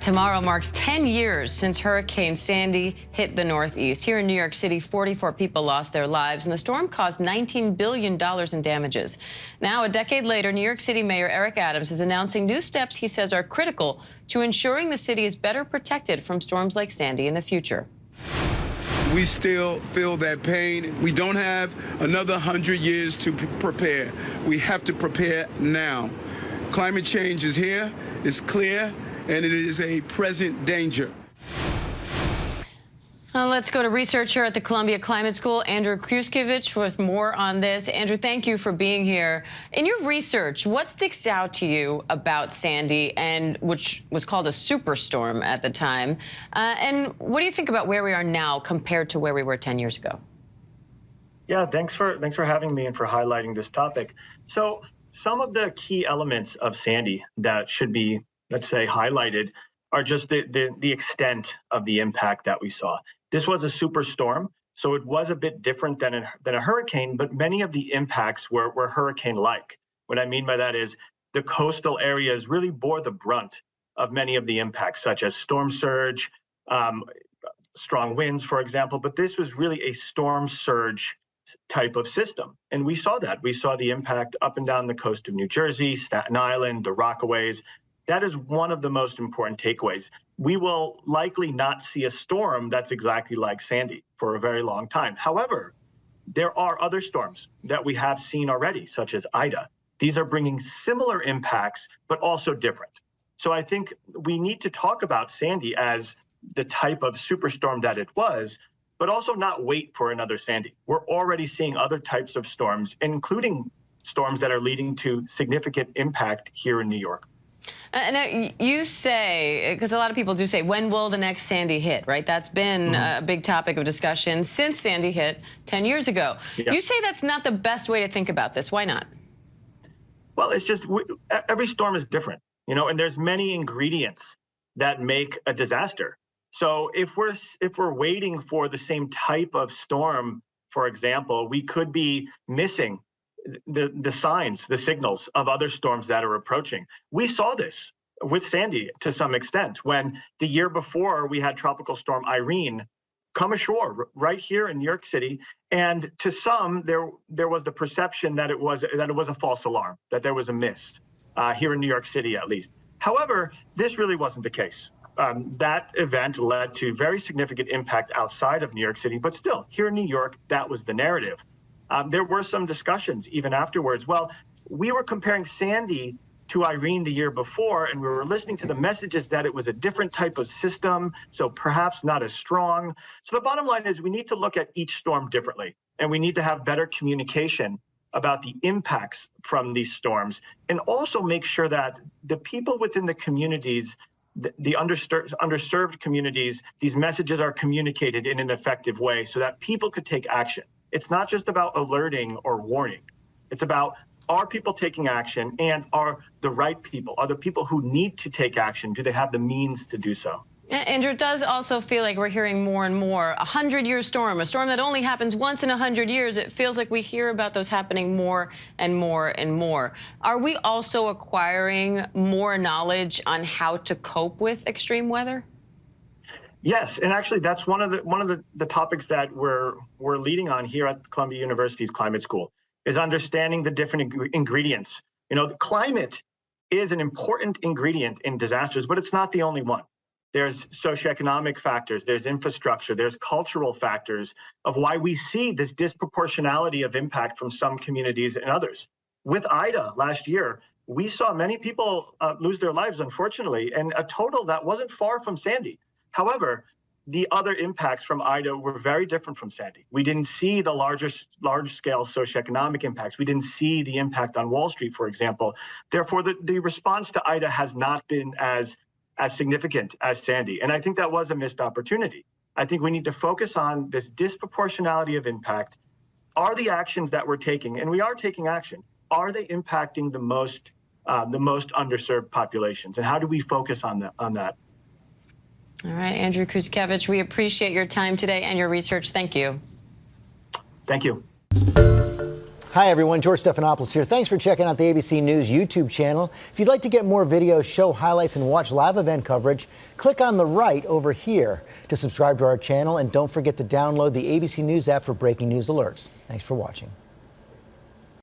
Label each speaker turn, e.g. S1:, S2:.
S1: Tomorrow marks 10 years since Hurricane Sandy hit the Northeast. Here in New York City, 44 people lost their lives, and the storm caused $19 billion in damages. Now, a decade later, New York City Mayor Eric Adams is announcing new steps he says are critical to ensuring the city is better protected from storms like Sandy in the future.
S2: We still feel that pain. We don't have another 100 years to prepare. We have to prepare now. Climate change is here, it's clear, and it is a present danger.
S1: Let's go to researcher at the Columbia Climate School, Andrew Kruskovic, with more on this. Andrew, thank you for being here. In your research, what sticks out to you about Sandy, and which was called a superstorm at the time? And what do you think about where we are now compared to where we were 10 years ago?
S3: Yeah, thanks for having me and for highlighting this topic. So some of the key elements of Sandy that should be, let's say, highlighted are just the extent of the impact that we saw. This was a superstorm, so it was a bit different than a hurricane, but many of the impacts were hurricane-like. What I mean by that is the coastal areas really bore the brunt of many of the impacts, such as storm surge, strong winds, for example, but this was really a storm surge type of system. And we saw that. We saw the impact up and down the coast of New Jersey, Staten Island, the Rockaways. That is one of the most important takeaways. We will likely not see a storm that's exactly like Sandy for a very long time. However, there are other storms that we have seen already, such as Ida. These are bringing similar impacts, but also different. So I think we need to talk about Sandy as the type of superstorm that it was, but also not wait for another Sandy. We're already seeing other types of storms, including storms that are leading to significant impact here in New York.
S1: Now, you say, because a lot of people do say, when will the next Sandy hit, right? That's been a big topic of discussion since Sandy hit 10 years ago. Yeah. You say that's not the best way to think about this. Why not?
S3: Well, it's just every storm is different, you know, and there's many ingredients that make a disaster. So if we're waiting for the same type of storm, for example, we could be missing the signs, the signals of other storms that are approaching. We saw this with Sandy to some extent when the year before we had Tropical Storm Irene come ashore right here in New York City, and to some there was the perception that it was a false alarm, that there was a miss here in New York City at least. However, this really wasn't the case. That event led to very significant impact outside of New York City, but still here in New York, that was the narrative. There were some discussions even afterwards. Well, we were comparing Sandy to Irene the year before, and we were listening to the messages that it was a different type of system, so perhaps not as strong. So the bottom line is we need to look at each storm differently, and we need to have better communication about the impacts from these storms, and also make sure that the people within the communities, the underserved communities, these messages are communicated in an effective way so that people could take action. It's not just about alerting or warning. It's about, are people taking action, and are the right people, are the people who need to take action, do they have the means to do so?
S1: Andrew, it does also feel like we're hearing more and more, a 100-year storm, a storm that only happens once in 100 years. It feels like we hear about those happening more and more and more. Are we also acquiring more knowledge on how to cope with extreme weather?
S3: Yes, and actually that's one of the topics that we're leading on here at Columbia University's Climate School, is understanding the different ingredients. You know, the climate is an important ingredient in disasters, but it's not the only one. There's socioeconomic factors, there's infrastructure, there's cultural factors of why we see this disproportionality of impact from some communities and others. With Ida last year, we saw many people lose their lives, unfortunately, and a total that wasn't far from Sandy. However, the other impacts from Ida were very different from Sandy. We didn't see the large-scale socioeconomic impacts. We didn't see the impact on Wall Street, for example. Therefore, the response to Ida has not been as significant as Sandy. And I think that was a missed opportunity. I think we need to focus on this disproportionality of impact. Are the actions that we're taking, and we are taking action, are they impacting the most underserved populations? And how do we focus on that?
S1: All right, Andrew Kruskovic, we appreciate your time today and your research. Thank you.
S3: Thank you.
S4: Hi, everyone. George Stephanopoulos here. Thanks for checking out the ABC News YouTube channel. If you'd like to get more videos, show highlights, and watch live event coverage, click on the right over here to subscribe to our channel. And don't forget to download the ABC News app for breaking news alerts. Thanks for watching.